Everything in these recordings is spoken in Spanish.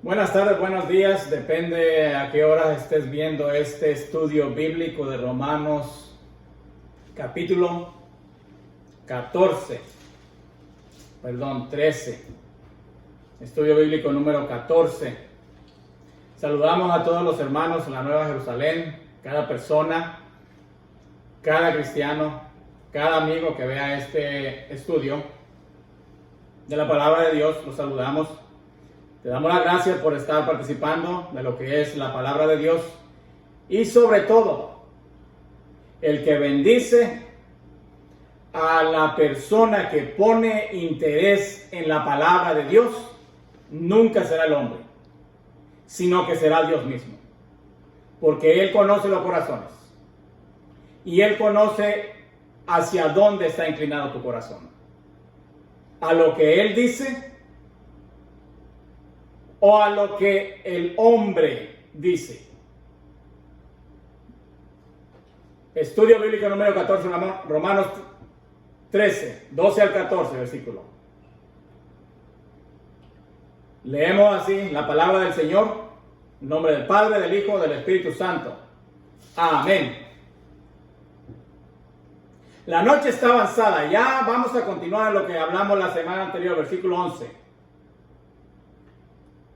Buenas tardes, buenos días, depende a qué horas estés viendo este estudio bíblico de Romanos capítulo 13, estudio bíblico número 14. Saludamos a todos los hermanos en la Nueva Jerusalén, cada persona, cada cristiano, cada amigo que vea este estudio de la palabra de Dios, los saludamos. Te damos las gracias por estar participando de lo que es la palabra de Dios y sobre todo, el que bendice a la persona que pone interés en la palabra de Dios, nunca será el hombre, sino que será Dios mismo, porque Él conoce los corazones y Él conoce hacia dónde está inclinado tu corazón, a lo que Él dice o a lo que el hombre dice. Estudio bíblico número 14, Romanos 13, 12 al 14, versículo. Leemos así la palabra del Señor, en nombre del Padre, del Hijo, del Espíritu Santo. Amén. La noche está avanzada. Ya vamos a continuar en lo que hablamos la semana anterior, versículo 11.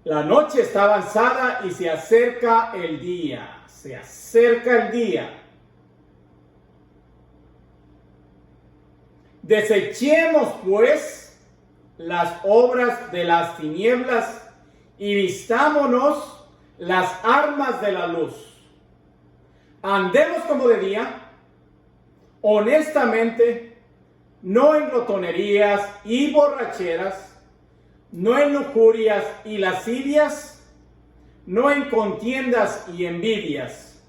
La noche está avanzada y se acerca el día. Se acerca el día. Desechemos, pues, las obras de las tinieblas y vistámonos las armas de la luz. Andemos como de día, honestamente, no en glotonerías y borracheras, no en lujurias y lascivias, no en contiendas y envidias,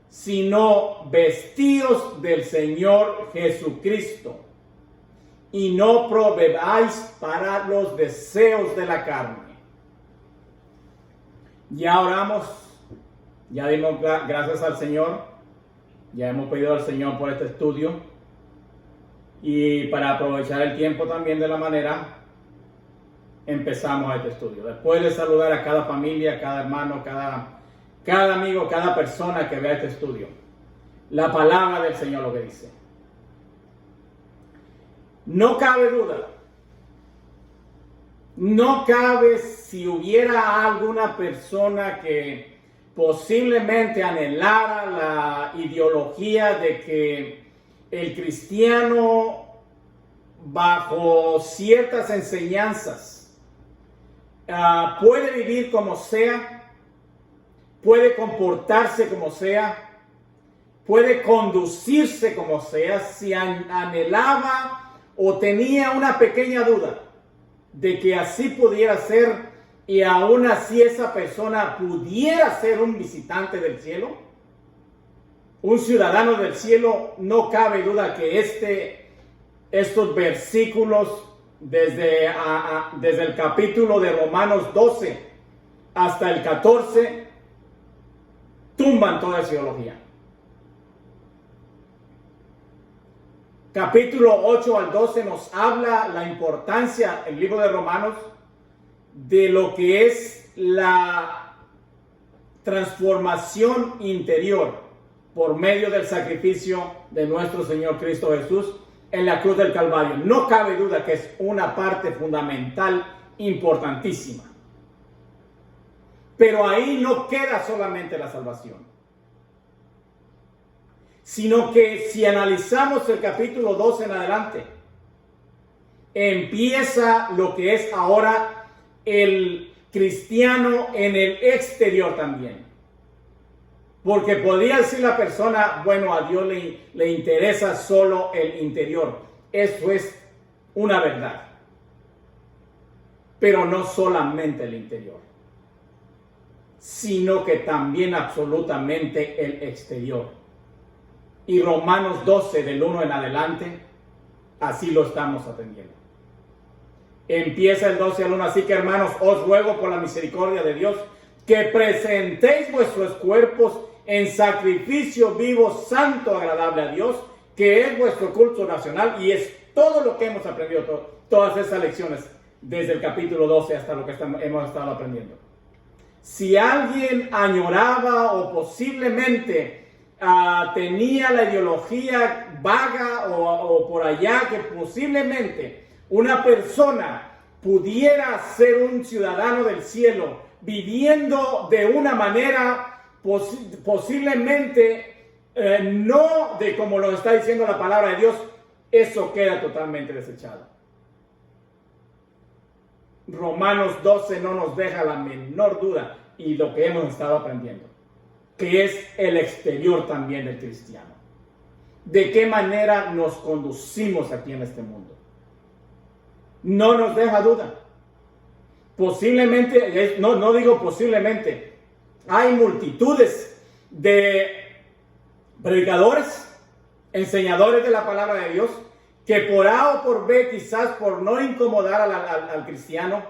sino vestidos del Señor Jesucristo, y no proveáis para los deseos de la carne. Ya oramos, ya dimos gracias al Señor, ya hemos pedido al Señor por este estudio, y para aprovechar el tiempo también de la manera, empezamos este estudio. Después de saludar a cada familia, cada hermano, cada amigo, cada persona que vea este estudio, la palabra del Señor lo que dice. No cabe duda, no cabe si hubiera alguna persona que posiblemente anhelara la ideología de que el cristiano, bajo ciertas enseñanzas, puede vivir como sea, puede comportarse como sea, puede conducirse como sea, si anhelaba o tenía una pequeña duda de que así pudiera ser y aún así esa persona pudiera ser un visitante del cielo, un ciudadano del cielo, no cabe duda que estos versículos desde el capítulo de Romanos 12 hasta el 14 tumban toda esa ideología. Capítulo 8 al 12 nos habla la importancia, el libro de Romanos, de lo que es la transformación interior por medio del sacrificio de nuestro Señor Cristo Jesús en la cruz del Calvario. No cabe duda que es una parte fundamental, importantísima. Pero ahí no queda solamente la salvación, sino que si analizamos el capítulo 12 en adelante, empieza lo que es ahora el cristiano en el exterior también. Porque podría decir la persona, bueno, a Dios le interesa solo el interior. Eso es una verdad. Pero no solamente el interior, sino que también absolutamente el exterior. Y Romanos 12 del 1 en adelante, así lo estamos atendiendo. Empieza el 12 al 1, así que hermanos, os ruego por la misericordia de Dios, que presentéis vuestros cuerpos en sacrificio vivo, santo, agradable a Dios, que es vuestro culto nacional, y es todo lo que hemos aprendido, todas esas lecciones, desde el capítulo 12 hasta lo que hemos estado aprendiendo. Si alguien añoraba o posiblemente tenía la ideología vaga o por allá que posiblemente una persona pudiera ser un ciudadano del cielo viviendo de una manera posiblemente no de como lo está diciendo la palabra de Dios, eso queda totalmente desechado. Romanos 12 no nos deja la menor duda y lo que hemos estado aprendiendo, que es el exterior también del cristiano. ¿De qué manera nos conducimos aquí en este mundo? No nos deja duda. Posiblemente, no digo posiblemente, hay multitudes de predicadores, enseñadores de la palabra de Dios, que por A o por B, quizás por no incomodar al cristiano,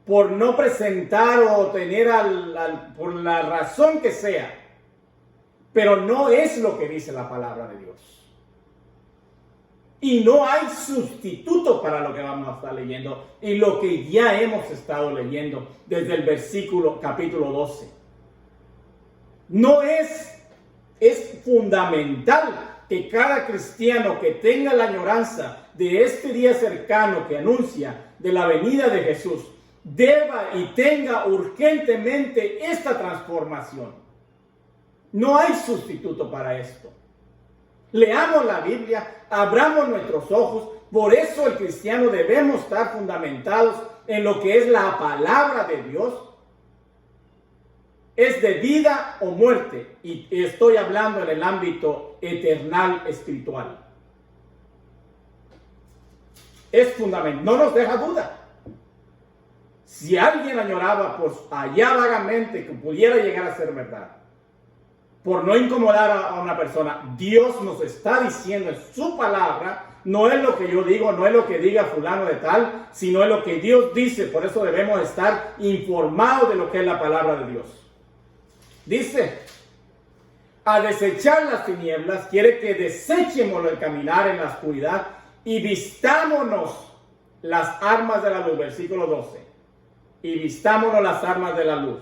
por no presentar o tener por la razón que sea, pero no es lo que dice la palabra de Dios. Y no hay sustituto para lo que vamos a estar leyendo y lo que ya hemos estado leyendo desde el capítulo 12. No es fundamental que cada cristiano que tenga la añoranza de este día cercano que anuncia de la venida de Jesús, deba y tenga urgentemente esta transformación. No hay sustituto para esto. Leamos la Biblia, abramos nuestros ojos. Por eso el cristiano debemos estar fundamentados en lo que es la palabra de Dios. Es de vida o muerte, y estoy hablando en el ámbito eternal espiritual. Es fundamental, no nos deja duda. Si alguien añoraba por allá vagamente que pudiera llegar a ser verdad, por no incomodar a una persona, Dios nos está diciendo en su palabra, no es lo que yo digo, no es lo que diga fulano de tal, sino es lo que Dios dice. Por eso debemos estar informados de lo que es la palabra de Dios. Dice, a desechar las tinieblas, quiere que desechemos el caminar en la oscuridad y vistámonos las armas de la luz, versículo 12. Y vistámonos las armas de la luz.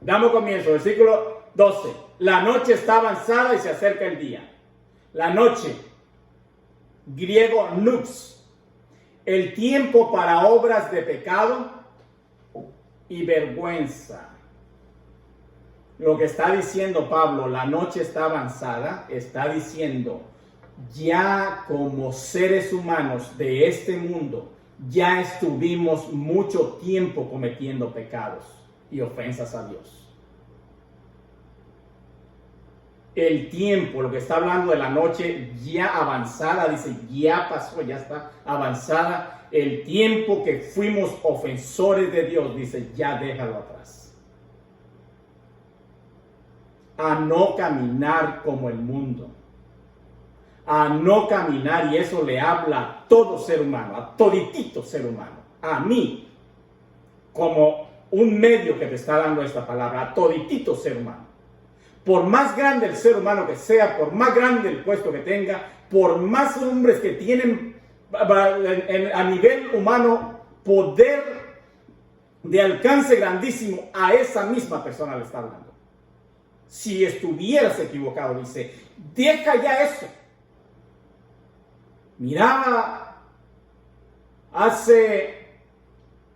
Damos comienzo, versículo 12. La noche está avanzada y se acerca el día. La noche, griego nux, el tiempo para obras de pecado y vergüenza. Lo que está diciendo Pablo, la noche está avanzada, está diciendo, ya como seres humanos de este mundo, ya estuvimos mucho tiempo cometiendo pecados y ofensas a Dios. El tiempo, lo que está hablando de la noche ya avanzada, dice, ya pasó, ya está avanzada. El tiempo que fuimos ofensores de Dios, dice, ya déjalo atrás. A no caminar como el mundo. A no caminar, y eso le habla a todo ser humano, a toditito ser humano. A mí, como un medio que te está dando esta palabra, a toditito ser humano. Por más grande el ser humano que sea, por más grande el puesto que tenga, por más hombres que tienen a nivel humano poder de alcance grandísimo, a esa misma persona le está hablando. Si estuvieras equivocado, dice, deja ya eso. Miraba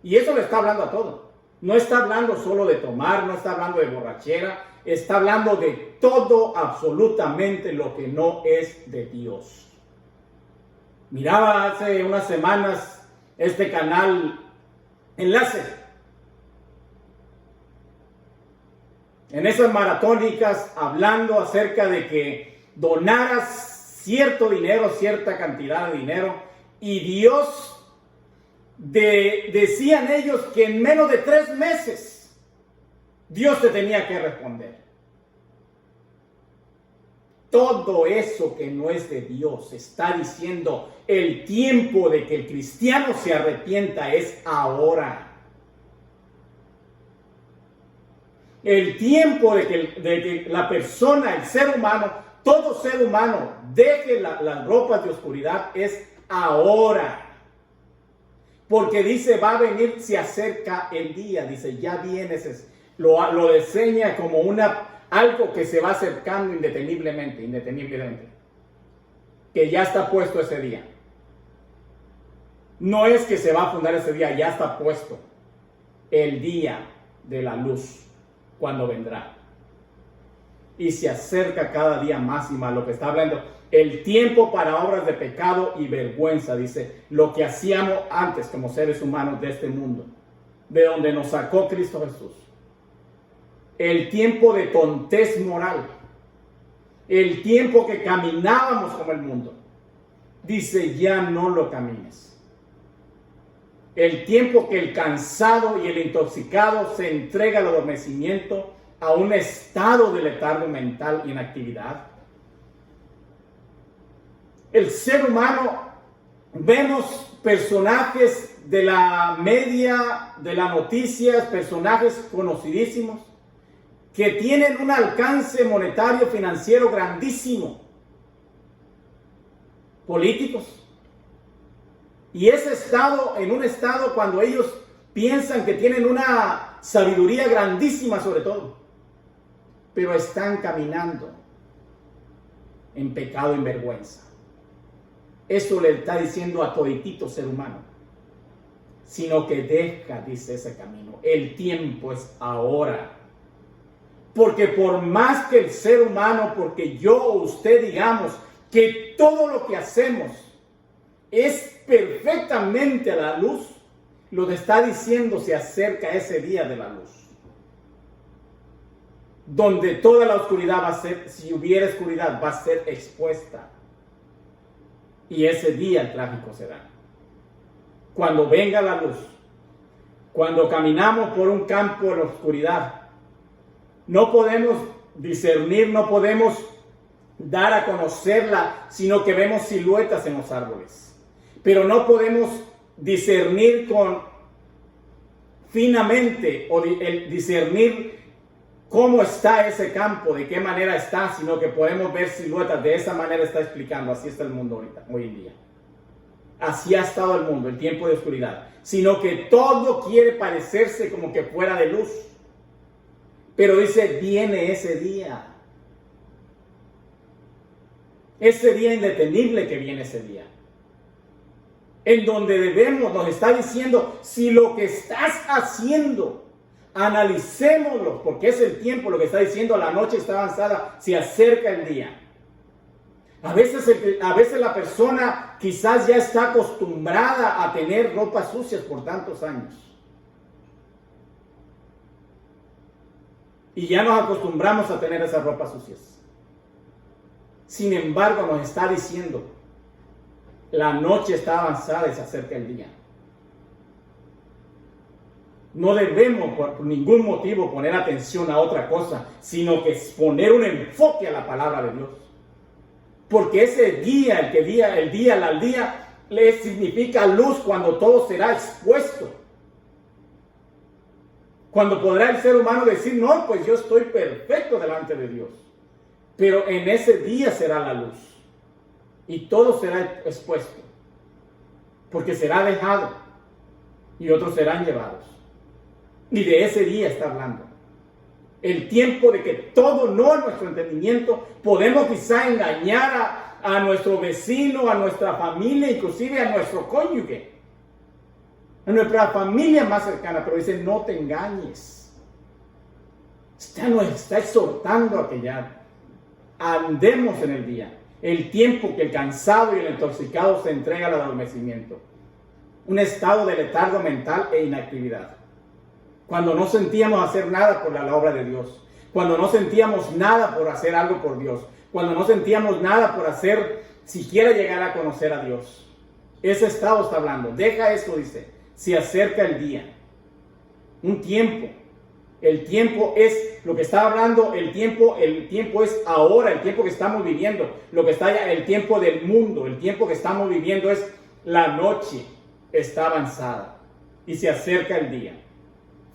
y eso le está hablando a todo. No está hablando solo de tomar, no está hablando de borrachera, está hablando de todo, absolutamente lo que no es de Dios. Miraba hace unas semanas este canal Enlace. En esas maratónicas, hablando acerca de que donaras cierto dinero, cierta cantidad de dinero, y Dios, decían ellos que en menos de 3 meses, Dios te tenía que responder. Todo eso que no es de Dios está diciendo el tiempo de que el cristiano se arrepienta es ahora. El tiempo de que la persona, el ser humano, todo ser humano deje las ropas de oscuridad es ahora. Porque dice, va a venir, se acerca el día, dice, ya viene, lo diseña como algo que se va acercando indeteniblemente, que ya está puesto ese día. No es que se va a fundar ese día, ya está puesto el día de la luz, cuando vendrá. Y se acerca cada día más y más, lo que está hablando, el tiempo para obras de pecado y vergüenza, dice, lo que hacíamos antes como seres humanos de este mundo, de donde nos sacó Cristo Jesús. El tiempo de tontez moral, el tiempo que caminábamos como el mundo, dice, ya no lo camines. El tiempo que el cansado y el intoxicado se entrega al adormecimiento, a un estado de letargo mental y inactividad. El ser humano, vemos personajes de la media, de las noticias, personajes conocidísimos, que tienen un alcance monetario financiero grandísimo. Políticos. Y ese estado, en un estado cuando ellos piensan que tienen una sabiduría grandísima sobre todo, pero están caminando en pecado y en vergüenza. Eso le está diciendo a toditito ser humano, sino que deja, dice, ese camino. El tiempo es ahora. Porque por más que el ser humano, porque yo o usted digamos que todo lo que hacemos es perfectamente a la luz, lo que está diciendo, se acerca ese día de la luz, donde toda la oscuridad va a ser, si hubiera oscuridad, va a ser expuesta. Y ese día trágico será. Cuando venga la luz, cuando caminamos por un campo de la oscuridad, no podemos discernir, no podemos dar a conocerla, sino que vemos siluetas en los árboles. Pero no podemos discernir finamente o discernir cómo está ese campo, de qué manera está, sino que podemos ver siluetas. De esa manera está explicando, así está el mundo ahorita, hoy en día. Así ha estado el mundo, el tiempo de oscuridad. Sino que todo quiere parecerse como que fuera de luz. Pero dice, viene ese día. Ese día indetenible que viene ese día. En donde nos está diciendo, si lo que estás haciendo, analicémoslo, porque es el tiempo, lo que está diciendo, la noche está avanzada, se acerca el día. A veces la persona quizás ya está acostumbrada a tener ropas sucias por tantos años. Y ya nos acostumbramos a tener esas ropas sucias. Sin embargo, nos está diciendo, la noche está avanzada y se acerca el día. No debemos por ningún motivo poner atención a otra cosa, sino que poner un enfoque a la palabra de Dios. Porque ese día, el día, le significa luz cuando todo será expuesto. Cuando podrá el ser humano decir, no, pues yo estoy perfecto delante de Dios. Pero en ese día será la luz. Y todo será expuesto. Porque será dejado. Y otros serán llevados. Y de ese día está hablando. El tiempo de que todo, no en nuestro entendimiento, podemos quizá engañar a nuestro vecino, a nuestra familia, inclusive a nuestro cónyuge. A nuestra familia más cercana. Pero dice, no te engañes. Nos está exhortando a que ya andemos en el día. El tiempo que el cansado y el intoxicado se entrega al adormecimiento. Un estado de letargo mental e inactividad. Cuando no sentíamos hacer nada por la obra de Dios. Cuando no sentíamos nada por hacer algo por Dios. Cuando no sentíamos nada por hacer, siquiera llegar a conocer a Dios. Ese estado está hablando. Deja esto, dice. Se acerca el día. Un tiempo. El tiempo es lo que está hablando, el tiempo es ahora, el tiempo que estamos viviendo, el tiempo del mundo, el tiempo que estamos viviendo es la noche está avanzada y se acerca el día.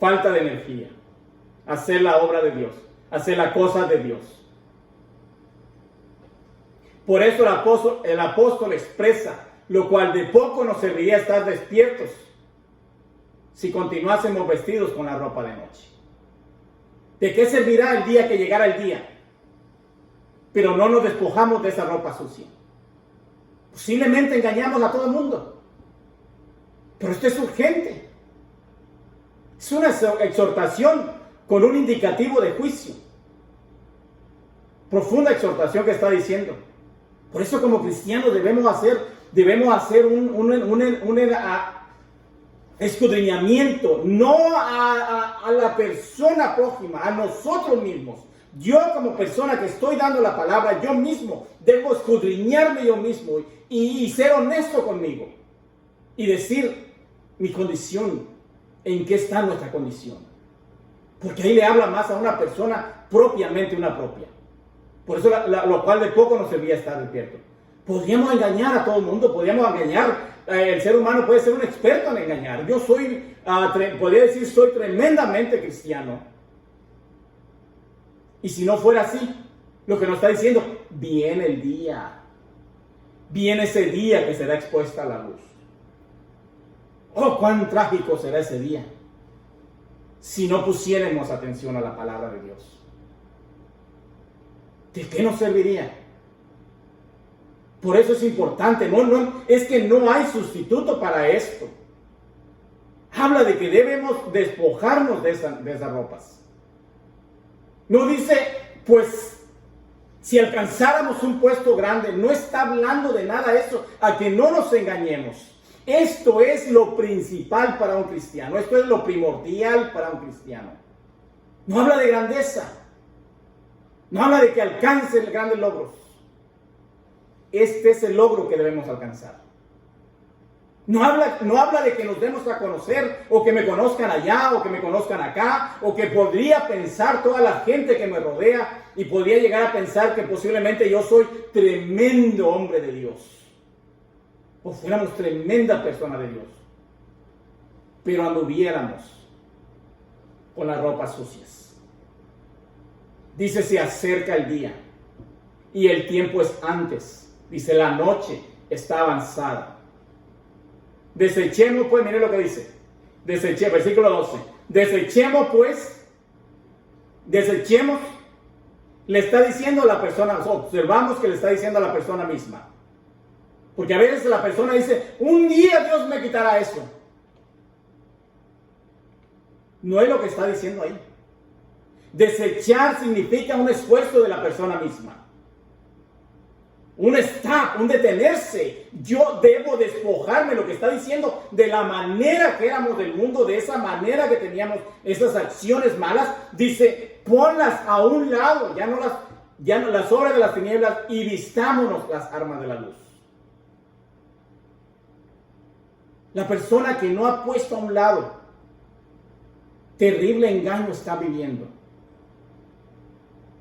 Falta de energía, hacer la obra de Dios, hacer las cosas de Dios. Por eso el apóstol expresa, lo cual de poco nos serviría estar despiertos si continuásemos vestidos con la ropa de noche? ¿De qué servirá el día que llegara el día? Pero no nos despojamos de esa ropa sucia. Posiblemente engañamos a todo el mundo. Pero esto es urgente. Es una exhortación con un indicativo de juicio. Profunda exhortación que está diciendo. Por eso como cristianos debemos hacer un escudriñamiento, no a la persona prójima, a nosotros mismos. Yo como persona que estoy dando la palabra, yo mismo debo escudriñarme yo mismo y ser honesto conmigo y decir mi condición, en qué está nuestra condición. Porque ahí le habla más a una persona propiamente una propia. Por eso lo cual de poco nos servía estar despierto. Podríamos engañar a todo el mundo, podríamos engañar. El ser humano puede ser un experto en engañar. Yo podría decir, soy tremendamente cristiano. Y si no fuera así, lo que nos está diciendo, viene el día. Viene ese día que será expuesta a la luz. Oh, cuán trágico será ese día si no pusiéramos atención a la palabra de Dios. ¿De qué nos serviría? Por eso es importante, es que no hay sustituto para esto. Habla de que debemos despojarnos de esas ropas. No dice, pues, si alcanzáramos un puesto grande, no está hablando de nada eso, a que no nos engañemos. Esto es lo principal para un cristiano, esto es lo primordial para un cristiano. No habla de grandeza, no habla de que alcance grandes logros. Este es el logro que debemos alcanzar. No habla de que nos demos a conocer, o que me conozcan allá, o que me conozcan acá, o que podría pensar toda la gente que me rodea, y podría llegar a pensar que posiblemente yo soy tremendo hombre de Dios, o fuéramos tremenda persona de Dios, pero anduviéramos con las ropas sucias. Dice, se acerca el día, y el tiempo es antes. Dice, la noche está avanzada. Desechemos pues, mire lo que dice. Versículo 12. Desechemos pues, le está diciendo a la persona, observamos que le está diciendo a la persona misma. Porque a veces la persona dice, un día Dios me quitará eso. No es lo que está diciendo ahí. Desechar significa un esfuerzo de la persona misma. Un stop, un detenerse. Yo debo despojarme, lo que está diciendo, de la manera que éramos del mundo, de esa manera que teníamos esas acciones malas. Dice, ponlas a un lado, ya no las obras de las tinieblas, y vistámonos las armas de la luz. La persona que no ha puesto a un lado, terrible engaño está viviendo.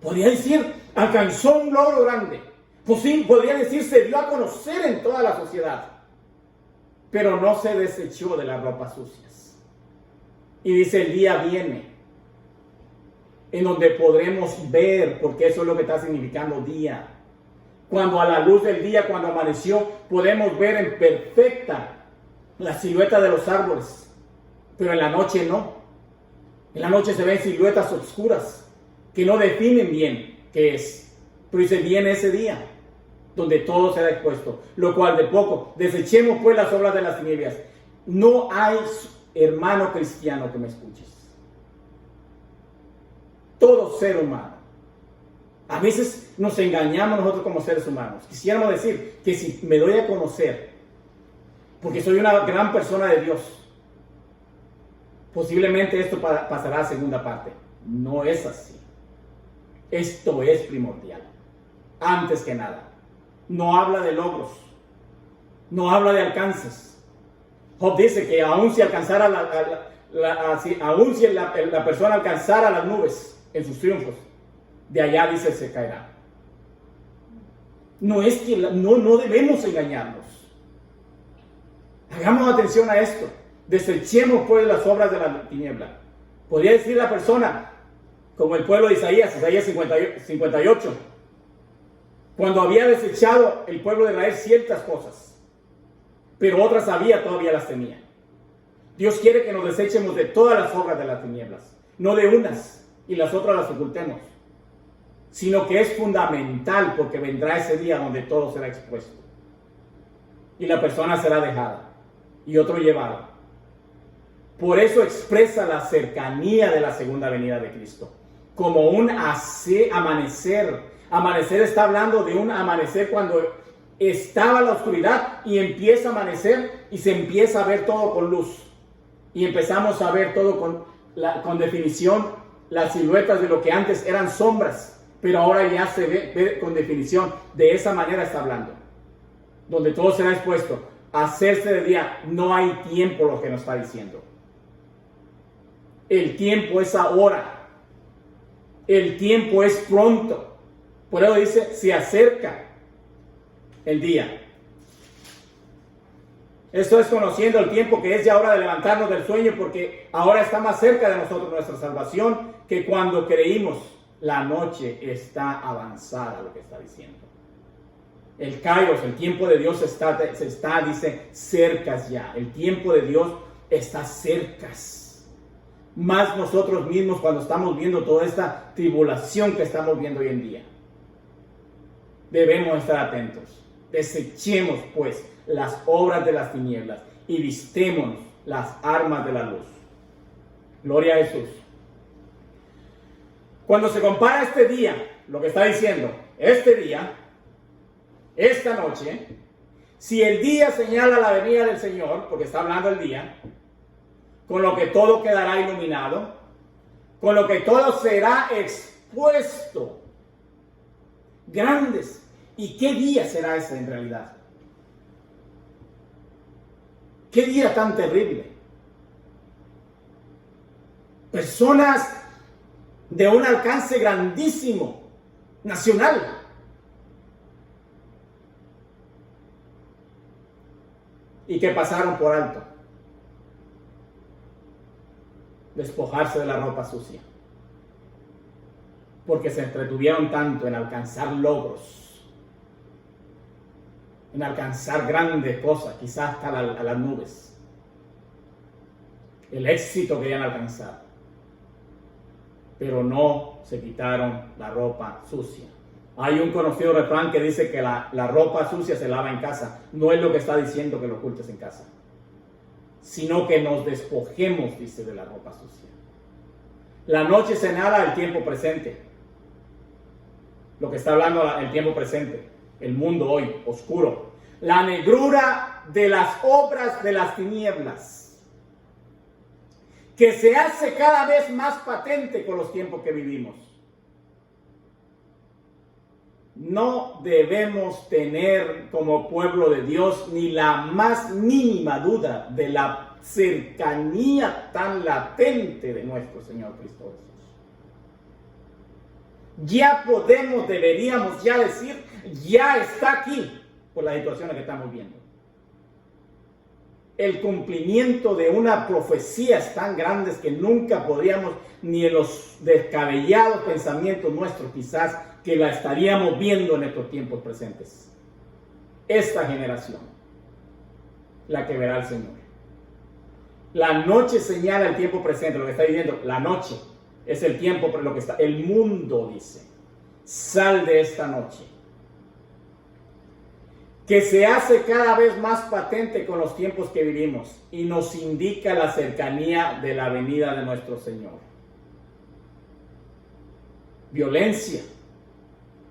Podría decir, alcanzó un logro grande. Pues sí, podría decir, se dio a conocer en toda la sociedad, pero no se desechó de las ropas sucias. Y dice, el día viene en donde podremos ver, porque eso es lo que está significando día. Cuando a la luz del día, cuando amaneció, podemos ver en perfecta la silueta de los árboles, pero en la noche no. En la noche se ven siluetas oscuras que no definen bien qué es. Pero dice, viene ese día donde todo será expuesto, lo cual de poco. Desechemos pues las obras de las tinieblas. No hay hermano cristiano que me escuches. Todo ser humano. A veces nos engañamos nosotros como seres humanos. Quisiéramos decir que si me doy a conocer, porque soy una gran persona de Dios, posiblemente esto pasará a segunda parte. No es así. Esto es primordial. Antes que nada. No habla de logros. No habla de alcances. Job dice que aun si alcanzara la persona alcanzara las nubes en sus triunfos, de allá dice se caerá. No es que no debemos engañarnos. Hagamos atención a esto. Desechemos pues las obras de la tiniebla. Podría decir la persona, como el pueblo de Isaías 58, cuando había desechado el pueblo de Israel ciertas cosas, pero otras todavía las tenía. Dios quiere que nos desechemos de todas las obras de las tinieblas, no de unas y las otras las ocultemos, sino que es fundamental porque vendrá ese día donde todo será expuesto y la persona será dejada y otro llevado. Por eso expresa la cercanía de la segunda venida de Cristo, como un amanecer. Amanecer está hablando de un amanecer cuando estaba la oscuridad y empieza a amanecer y se empieza a ver todo con luz. Y empezamos a ver todo con definición, las siluetas de lo que antes eran sombras, pero ahora ya se ve con definición. De esa manera está hablando, donde todo será expuesto. Hacerse de día, no hay tiempo, lo que nos está diciendo. El tiempo es ahora. El tiempo es pronto. Por eso dice, se acerca el día. Esto es conociendo el tiempo que es ya hora de levantarnos del sueño, porque ahora está más cerca de nosotros nuestra salvación que cuando creímos. La noche está avanzada, lo que está diciendo. El Kairos, el tiempo de Dios dice, cercas ya. El tiempo de Dios está cercas. Más nosotros mismos cuando estamos viendo toda esta tribulación que estamos viendo hoy en día. Debemos estar atentos. Desechemos pues las obras de las tinieblas y vistémonos las armas de la luz. Gloria a Jesús. Cuando se compara este día, lo que está diciendo, este día, esta noche, si el día señala la venida del Señor, porque está hablando el día, con lo que todo quedará iluminado, con lo que todo será expuesto, grandes. ¿Y qué día será ese en realidad? ¿Qué día tan terrible? Personas de un alcance grandísimo, nacional. Y que pasaron por alto. Despojarse de la ropa sucia. Porque se entretuvieron tanto en alcanzar logros, en alcanzar grandes cosas, quizás hasta a las nubes. El éxito querían alcanzar, pero no se quitaron la ropa sucia. Hay un conocido refrán que dice que la ropa sucia se lava en casa. No es lo que está diciendo que lo ocultes en casa, sino que nos despojemos, dice, de la ropa sucia. La noche señala el tiempo presente. Lo que está hablando el tiempo presente. El mundo hoy, oscuro. La negrura de las obras de las tinieblas, que se hace cada vez más patente con los tiempos que vivimos. No debemos tener como pueblo de Dios ni la más mínima duda de la cercanía tan latente de nuestro Señor Cristo Jesús. Ya deberíamos ya decir, ya está aquí, por las situaciones que estamos viendo. El cumplimiento de una profecía tan grandes que nunca podríamos, ni en los descabellados pensamientos nuestros quizás, que la estaríamos viendo en estos tiempos presentes. Esta generación, la que verá al Señor. La noche señala el tiempo presente, lo que está diciendo, la noche es el tiempo por lo que está. El mundo dice, sal de esta noche, que se hace cada vez más patente con los tiempos que vivimos y nos indica la cercanía de la venida de nuestro Señor. Violencia,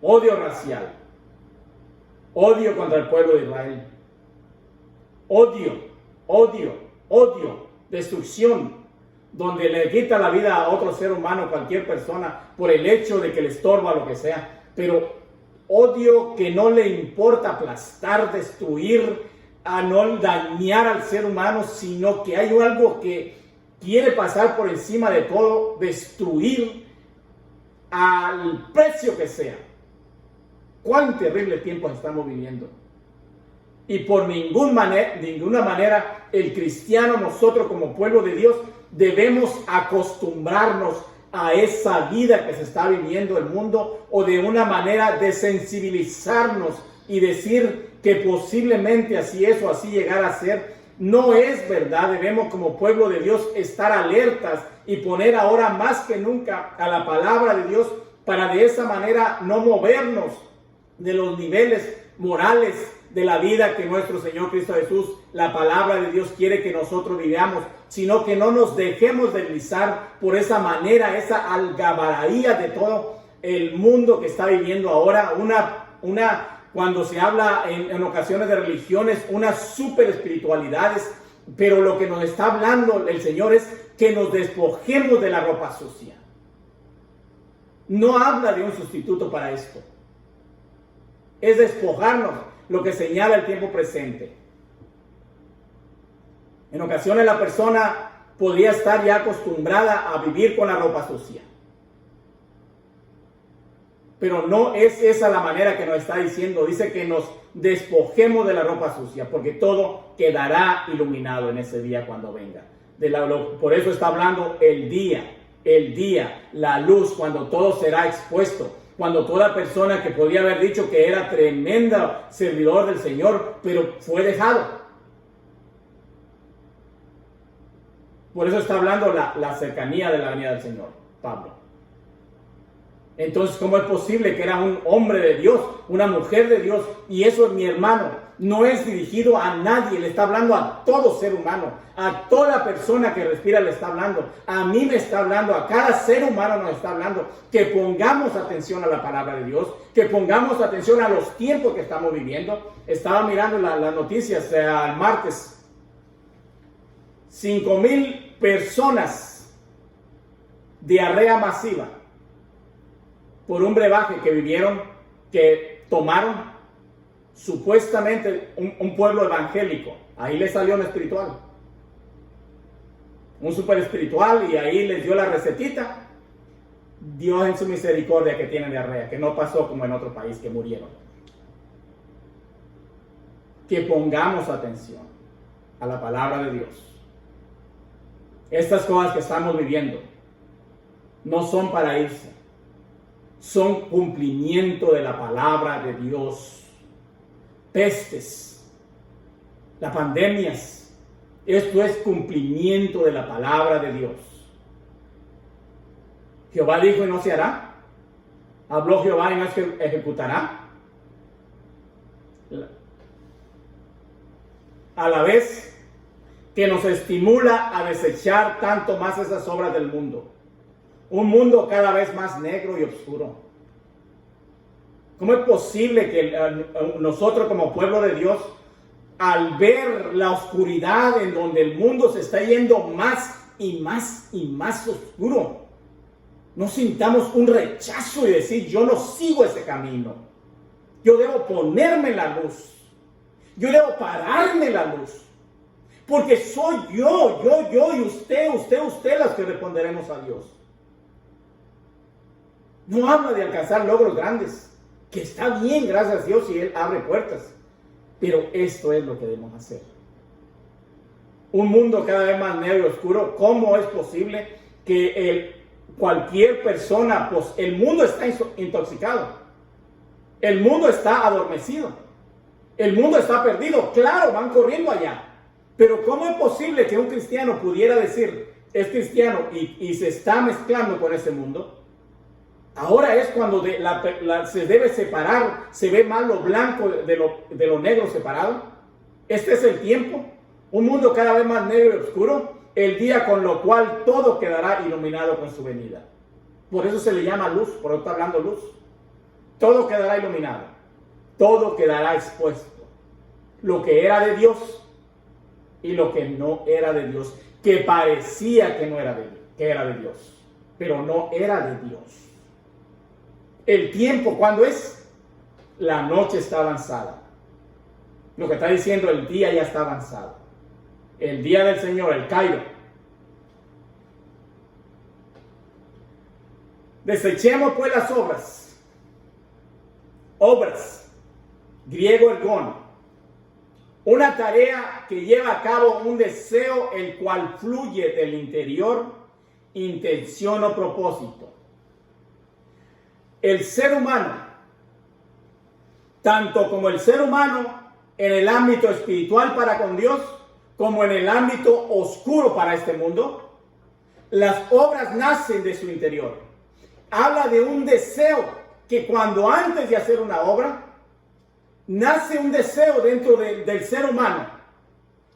odio racial, odio contra el pueblo de Israel, odio, destrucción, donde le quita la vida a otro ser humano, cualquier persona, por el hecho de que le estorba lo que sea, pero odio que no le importa aplastar, destruir, a no dañar al ser humano, sino que hay algo que quiere pasar por encima de todo, destruir al precio que sea. Cuán terrible tiempos estamos viviendo. Y por ninguna manera el cristiano, nosotros como pueblo de Dios, debemos acostumbrarnos a esa vida que se está viviendo el mundo, o de una manera desensibilizarnos y decir que posiblemente así llegar a ser, No es verdad. Debemos como pueblo de Dios estar alertas y poner ahora más que nunca a la palabra de Dios para de esa manera no movernos de los niveles morales de la vida que nuestro Señor Cristo Jesús, la palabra de Dios, quiere que nosotros vivamos, sino que no nos dejemos deslizar por esa manera, esa algarabía de todo el mundo que está viviendo ahora, cuando se habla en ocasiones de religiones, unas super espiritualidades, pero lo que nos está hablando el Señor es que nos despojemos de la ropa sucia. No habla de un sustituto para esto. Es despojarnos, lo que señala el tiempo presente. En ocasiones la persona podría estar ya acostumbrada a vivir con la ropa sucia. Pero no es esa la manera que nos está diciendo. Dice que nos despojemos de la ropa sucia, porque todo quedará iluminado en ese día cuando venga. Por eso está hablando el día, la luz, cuando todo será expuesto. Cuando toda persona que podía haber dicho que era tremenda servidor del Señor, pero fue dejado. Por eso está hablando la cercanía de la venida del Señor, Pablo. Entonces, ¿cómo es posible que era un hombre de Dios, una mujer de Dios? Y eso, mi hermano, no es dirigido a nadie, le está hablando a todo ser humano, a toda persona que respira le está hablando, a mí me está hablando, a cada ser humano nos está hablando, que pongamos atención a la palabra de Dios, que pongamos atención a los tiempos que estamos viviendo. Estaba mirando las noticias el martes, 5,000 personas, diarrea masiva, por un brebaje que tomaron supuestamente un pueblo evangélico. Ahí les salió un espiritual, un super espiritual, y ahí les dio la recetita. Dios en su misericordia que tienen diarrea, que no pasó como en otro país que murieron. Que pongamos atención a la palabra de Dios. Estas cosas que estamos viviendo no son para irse, son cumplimiento de la palabra de Dios. Pestes, las pandemias, esto es cumplimiento de la palabra de Dios. Jehová dijo y no se hará. Habló Jehová y no se ejecutará. A la vez que nos estimula a desechar tanto más esas obras del mundo. Un mundo cada vez más negro y oscuro. ¿Cómo es posible que nosotros como pueblo de Dios, al ver la oscuridad en donde el mundo se está yendo más y más y más oscuro, no sintamos un rechazo y decir, yo no sigo ese camino? Yo debo ponerme en la luz. Yo debo pararme en la luz. Porque soy yo y usted las que responderemos a Dios. No habla de alcanzar logros grandes, que está bien, gracias a Dios, y Él abre puertas. Pero esto es lo que debemos hacer. Un mundo cada vez más negro y oscuro. ¿Cómo es posible que cualquier persona, pues el mundo está intoxicado? El mundo está adormecido. El mundo está perdido. Claro, van corriendo allá. Pero ¿cómo es posible que un cristiano pudiera decir, es cristiano y se está mezclando con ese mundo? Ahora es cuando se debe separar, se ve más lo blanco de lo negro separado. Este es el tiempo, un mundo cada vez más negro y oscuro, el día con lo cual todo quedará iluminado con su venida. Por eso se le llama luz, por eso está hablando luz. Todo quedará iluminado, todo quedará expuesto. Lo que era de Dios y lo que no era de Dios, que parecía que no era que era de Dios, pero no era de Dios. El tiempo, ¿cuándo es? La noche está avanzada. Lo que está diciendo, el día ya está avanzado. El día del Señor, el Cairo. Desechemos pues las obras. Obras. Griego ergón. Una tarea que lleva a cabo un deseo el cual fluye del interior, intención o propósito. El ser humano, tanto como el ser humano en el ámbito espiritual para con Dios, como en el ámbito oscuro para este mundo, las obras nacen de su interior. Habla de un deseo que cuando antes de hacer una obra, nace un deseo dentro del ser humano.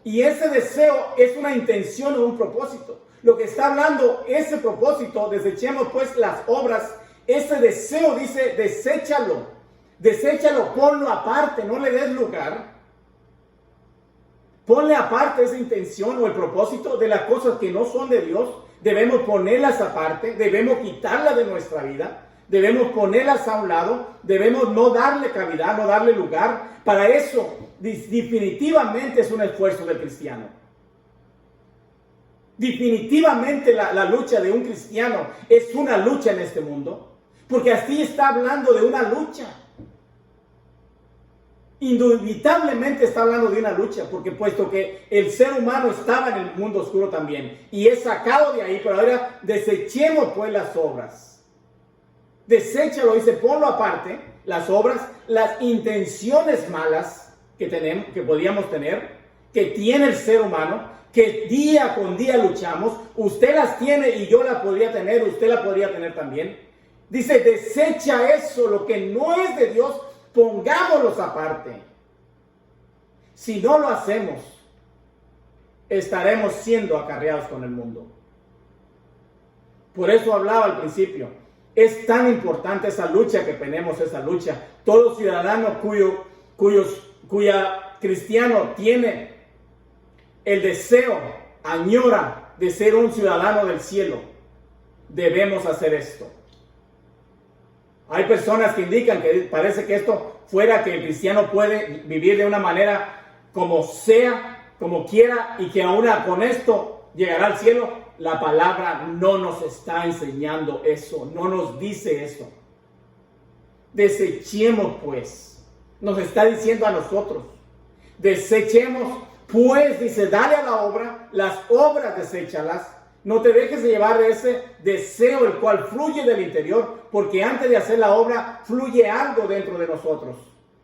Y ese deseo es una intención o un propósito. Lo que está hablando, ese propósito, desechemos pues las obras. Ese deseo dice, deséchalo. Deséchalo, ponlo aparte, no le des lugar. Ponle aparte esa intención o el propósito de las cosas que no son de Dios. Debemos ponerlas aparte, debemos quitarlas de nuestra vida. Debemos ponerlas a un lado, debemos no darle cavidad, no darle lugar. Para eso definitivamente es un esfuerzo del cristiano. Definitivamente la lucha de un cristiano es una lucha en este mundo, porque así está hablando de una lucha. Indubitablemente está hablando de una lucha, porque puesto que el ser humano estaba en el mundo oscuro también, y es sacado de ahí, pero ahora desechemos pues las obras. Deséchalo, dice, ponlo aparte, las obras, las intenciones malas que tenemos, que podíamos tener, que tiene el ser humano, que día con día luchamos. Usted las tiene y yo la podría tener, usted la podría tener también. Dice, desecha eso, lo que no es de Dios, pongámoslos aparte. Si no lo hacemos, estaremos siendo acarreados con el mundo. Por eso hablaba al principio. Es tan importante esa lucha que tenemos, esa lucha. Todo ciudadano cuya cristiano tiene el deseo, añora de ser un ciudadano del cielo, debemos hacer esto. Hay personas que indican que parece que esto fuera que el cristiano puede vivir de una manera como sea, como quiera, y que aún con esto llegará al cielo. La palabra no nos está enseñando eso, no nos dice eso. Desechemos pues, nos está diciendo a nosotros, desechemos pues, dice, dale a la obra, las obras deséchalas, no te dejes de llevar de ese deseo el cual fluye del interior, porque antes de hacer la obra fluye algo dentro de nosotros.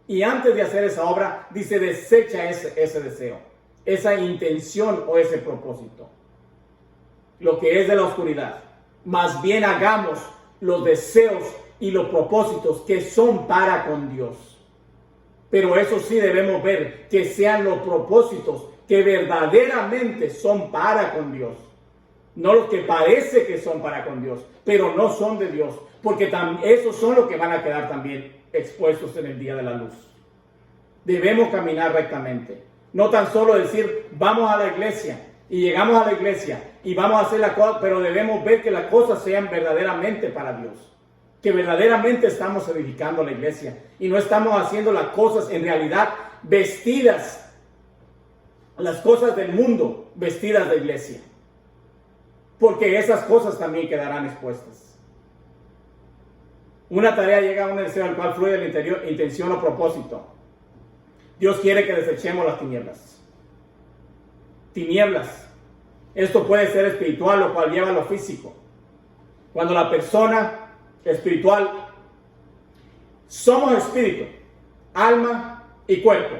Y antes de hacer esa obra, dice, desecha ese deseo, esa intención o ese propósito. Lo que es de la oscuridad, más bien hagamos los deseos y los propósitos que son para con Dios. Pero eso sí debemos ver que sean los propósitos que verdaderamente son para con Dios, no los que parece que son para con Dios, pero no son de Dios, porque esos son los que van a quedar también expuestos en el día de la luz. Debemos caminar rectamente, no tan solo decir vamos a la iglesia y llegamos a la iglesia y vamos a hacer la cosa, pero debemos ver que las cosas sean verdaderamente para Dios, que verdaderamente estamos edificando la iglesia y no estamos haciendo las cosas en realidad vestidas, las cosas del mundo vestidas de iglesia, porque esas cosas también quedarán expuestas. Una tarea llega a un deseo al cual fluye del interior, intención o propósito. Dios quiere que desechemos las tinieblas. Tinieblas. Esto puede ser espiritual, lo cual lleva a lo físico. Cuando la persona espiritual, somos espíritu, alma y cuerpo.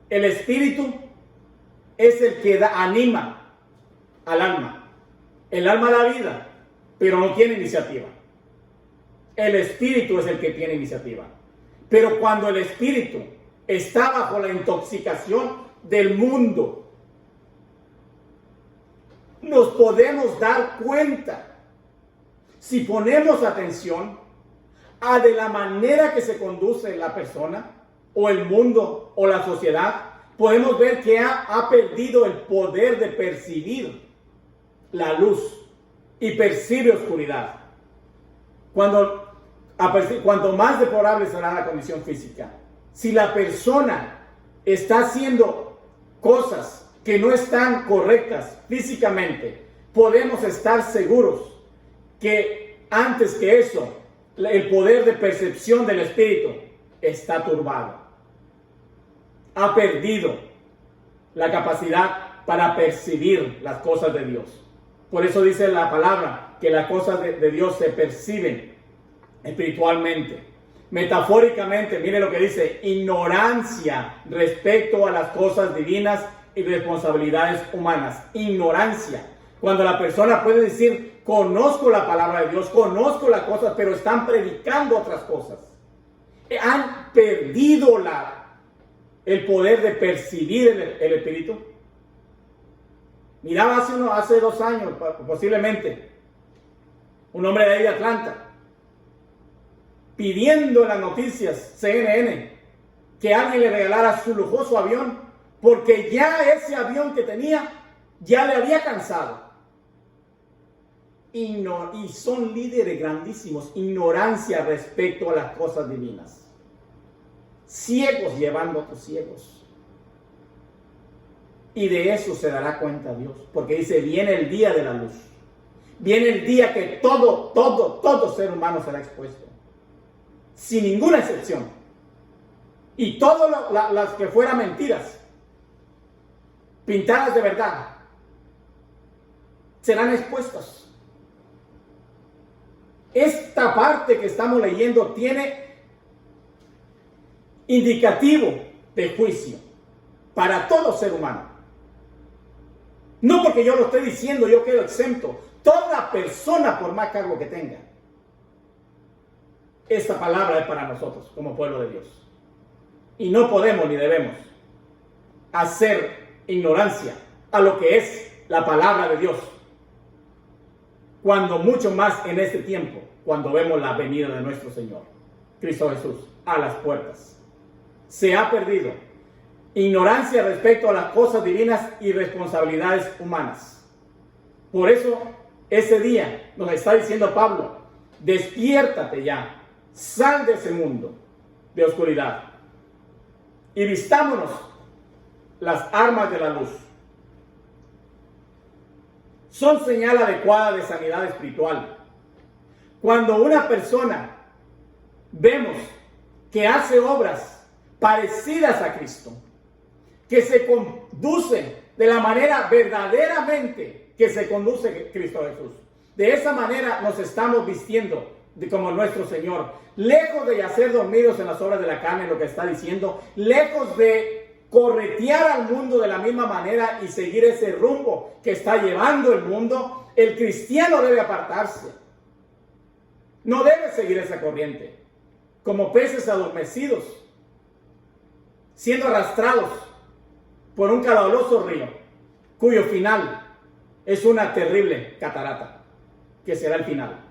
El espíritu es el que anima al alma. El alma da vida, pero no tiene iniciativa. El espíritu es el que tiene iniciativa. Pero cuando el espíritu está bajo la intoxicación del mundo, nos podemos dar cuenta, si ponemos atención, a de la manera que se conduce la persona, o el mundo, o la sociedad, podemos ver que ha perdido el poder de percibir la luz y percibe oscuridad. Cuanto más deplorable será la condición física, si la persona está haciendo cosas que no están correctas físicamente, podemos estar seguros que antes que eso, el poder de percepción del espíritu está turbado. Ha perdido la capacidad para percibir las cosas de Dios. Por eso dice la palabra que las cosas de Dios se perciben espiritualmente. Metafóricamente, mire lo que dice: ignorancia respecto a las cosas divinas responsabilidades humanas. Ignorancia. Cuando la persona puede decir, conozco la palabra de Dios, conozco las cosas, pero están predicando otras cosas. Han perdido el poder de percibir el Espíritu. Miraba hace 2 años, posiblemente, un hombre de ahí de Atlanta, pidiendo en las noticias, CNN, que alguien le regalara su lujoso avión, porque ya ese avión que tenía, ya le había cansado. Y son líderes grandísimos, ignorancia respecto a las cosas divinas. Ciegos llevando a otros ciegos. Y de eso se dará cuenta Dios, porque dice, viene el día de la luz. Viene el día que todo ser humano será expuesto. Sin ninguna excepción. Y todas las que fueran mentiras, pintadas de verdad, serán expuestas. Esta parte que estamos leyendo tiene indicativo de juicio para todo ser humano. No porque yo lo esté diciendo, yo quedo exento. Toda persona, por más cargo que tenga, esta palabra es para nosotros como pueblo de Dios. Y no podemos ni debemos hacer ignorancia a lo que es la palabra de Dios. Cuando mucho más en este tiempo, cuando vemos la venida de nuestro Señor, Cristo Jesús, a las puertas. Se ha perdido ignorancia respecto a las cosas divinas y responsabilidades humanas. Por eso, ese día nos está diciendo Pablo, despiértate ya, sal de ese mundo de oscuridad y vistámonos las armas de la luz. Son señal adecuada de sanidad espiritual. Cuando una persona vemos que hace obras parecidas a Cristo, que se conduce de la manera verdaderamente que se conduce Cristo Jesús, de esa manera nos estamos vistiendo como nuestro Señor, lejos de yacer dormidos en las obras de la carne, lo que está diciendo, lejos de corretear al mundo de la misma manera y seguir ese rumbo que está llevando el mundo. El cristiano debe apartarse, no debe seguir esa corriente, como peces adormecidos, siendo arrastrados por un caudaloso río, cuyo final es una terrible catarata, que será el final.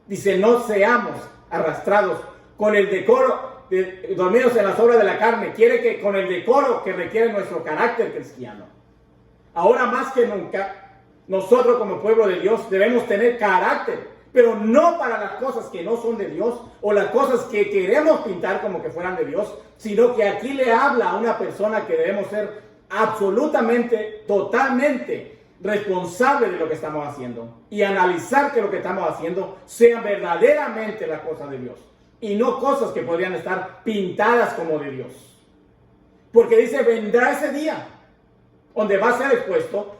Dice, no seamos arrastrados con el decoro, dormidos en las obras de la carne. Quiere que con el decoro que requiere nuestro carácter cristiano. Ahora más que nunca, nosotros como pueblo de Dios debemos tener carácter, pero no para las cosas que no son de Dios o las cosas que queremos pintar como que fueran de Dios, sino que aquí le habla a una persona que debemos ser absolutamente, totalmente responsable de lo que estamos haciendo y analizar que lo que estamos haciendo sean verdaderamente las cosas de Dios y no cosas que podrían estar pintadas como de Dios. Porque dice, vendrá ese día donde va a ser expuesto,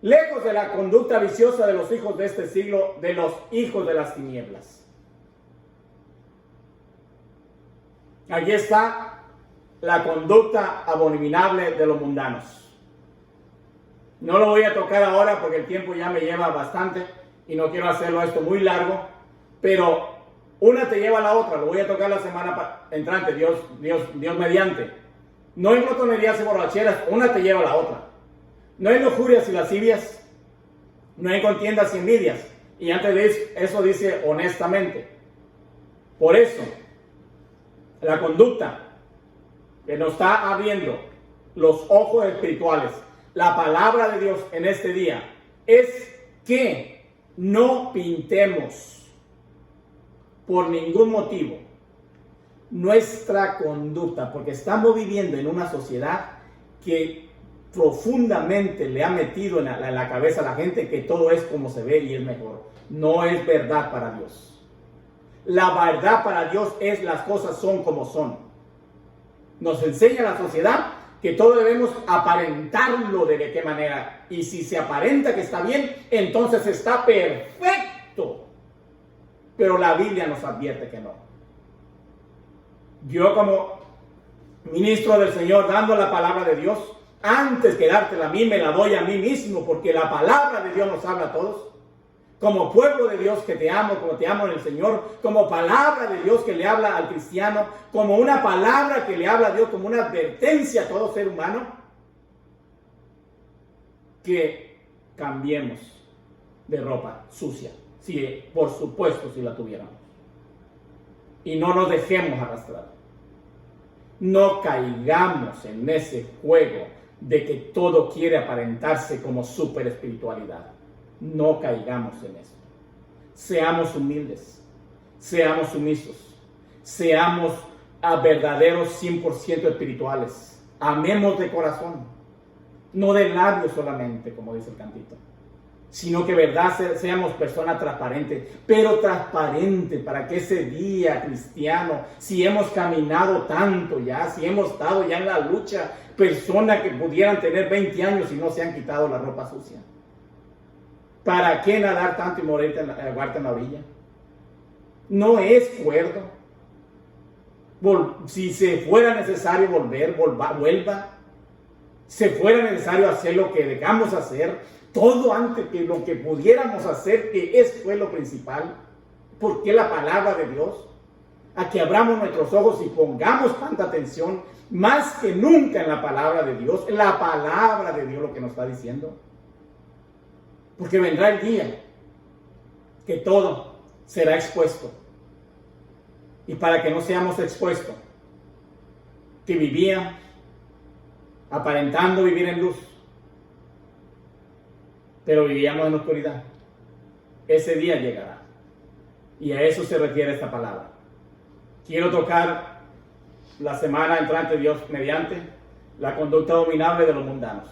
lejos de la conducta viciosa de los hijos de este siglo, de los hijos de las tinieblas. Aquí está la conducta abominable de los mundanos. No lo voy a tocar ahora porque el tiempo ya me lleva bastante y no quiero hacerlo esto muy largo, pero una te lleva a la otra. Lo voy a tocar la semana entrante, Dios mediante. No hay glotonerías y borracheras, una te lleva a la otra. No hay lujurias y lascivias, no hay contiendas y envidias. Y antes de eso dice honestamente. Por eso, la conducta que nos está abriendo los ojos espirituales, la palabra de Dios en este día, es que no pintemos por ningún motivo nuestra conducta, porque estamos viviendo en una sociedad que profundamente le ha metido en la cabeza a la gente que todo es como se ve y es mejor. No es verdad para Dios. La verdad para Dios es las cosas son como son. Nos enseña la sociedad que todo debemos aparentarlo de qué manera. Y si se aparenta que está bien, entonces está perfecto. Pero la Biblia nos advierte que no. Yo como ministro del Señor, dando la palabra de Dios, Antes que dártela a mí, me la doy a mí mismo, porque la palabra de Dios nos habla a todos. Como pueblo de Dios que te amo, como te amo en el Señor, como palabra de Dios que le habla al cristiano, como una palabra que le habla a Dios, como una advertencia a todo ser humano, que cambiemos de ropa sucia, si, por supuesto, si la tuviéramos. Y no nos dejemos arrastrar. No caigamos en ese juego de que todo quiere aparentarse como super espiritualidad. No caigamos en eso. Seamos humildes, seamos sumisos, seamos verdaderos 100% espirituales. Amemos de corazón, no de labios solamente, como dice el cantito, sino que verdad seamos personas transparentes, pero transparentes para que ese día cristiano, si hemos caminado tanto ya, si hemos estado ya en la lucha, personas que pudieran tener 20 años y no se han quitado la ropa sucia. ¿Para qué nadar tanto y morirte ahogarte en la orilla? No es cuerdo. Si se fuera necesario vuelva. Si fuera necesario hacer lo que dejamos hacer, todo antes que lo que pudiéramos hacer, que fue lo principal. Porque la palabra de Dios, a que abramos nuestros ojos y pongamos tanta atención, más que nunca en la palabra de Dios, la palabra de Dios lo que nos está diciendo. Porque vendrá el día que todo será expuesto. Y para que no seamos expuestos, que vivía aparentando vivir en luz, pero vivíamos en oscuridad. Ese día llegará. Y a eso se refiere esta palabra. Quiero tocar la semana entrante, Dios mediante, la conducta dominable de los mundanos.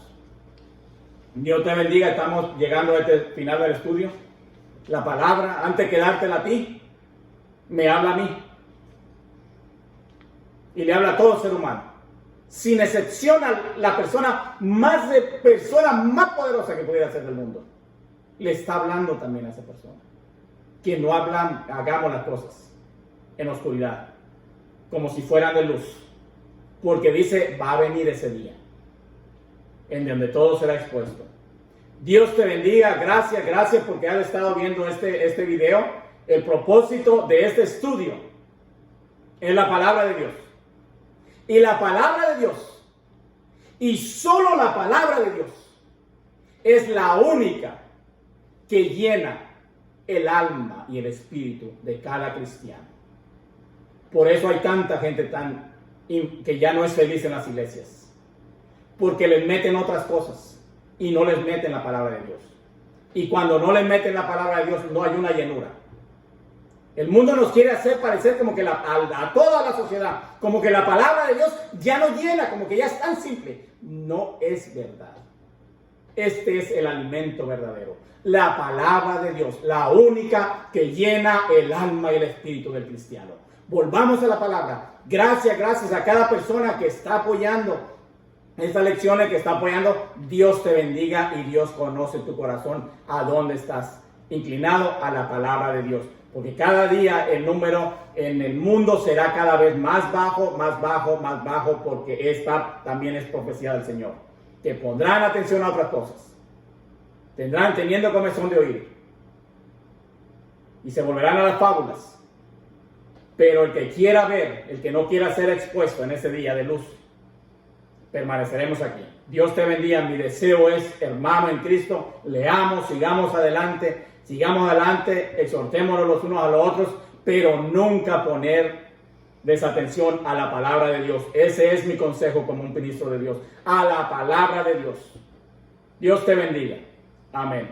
Dios te bendiga, estamos llegando a este final del estudio. La palabra, antes que dártela a ti, me habla a mí. Y le habla a todo ser humano. Sin excepción a la persona más poderosa que pudiera ser del mundo. Le está hablando también a esa persona. Que no hagamos las cosas en oscuridad, como si fueran de luz. Porque dice, va a venir ese día en donde todo será expuesto. Dios te bendiga, gracias porque has estado viendo este video. El propósito de este estudio es la palabra de Dios. Y la palabra de Dios, y solo la palabra de Dios, es la única que llena el alma y el espíritu de cada cristiano. Por eso hay tanta gente que ya no es feliz en las iglesias. Porque les meten otras cosas y no les meten la palabra de Dios. Y cuando no les meten la palabra de Dios, no hay una llenura. El mundo nos quiere hacer parecer como que a toda la sociedad, como que la palabra de Dios ya no llena, como que ya es tan simple. No es verdad. Este es el alimento verdadero. La palabra de Dios, la única que llena el alma y el espíritu del cristiano. Volvamos a la palabra. Gracias a cada persona que está apoyando estas lecciones, que está apoyando. Dios te bendiga y Dios conoce tu corazón, a dónde estás inclinado a la palabra de Dios. Porque cada día el número en el mundo será cada vez más bajo, porque esta también es profecía del Señor. Que pondrán atención a otras cosas. Teniendo comezón de oír. Y se volverán a las fábulas. Pero el que quiera ver, el que no quiera ser expuesto en ese día de luz, permaneceremos aquí. Dios te bendiga. Mi deseo es, hermano en Cristo, leamos, sigamos adelante, exhortémonos los unos a los otros, pero nunca poner desatención a la palabra de Dios. Ese es mi consejo como un ministro de Dios, a la palabra de Dios. Dios te bendiga. Amén.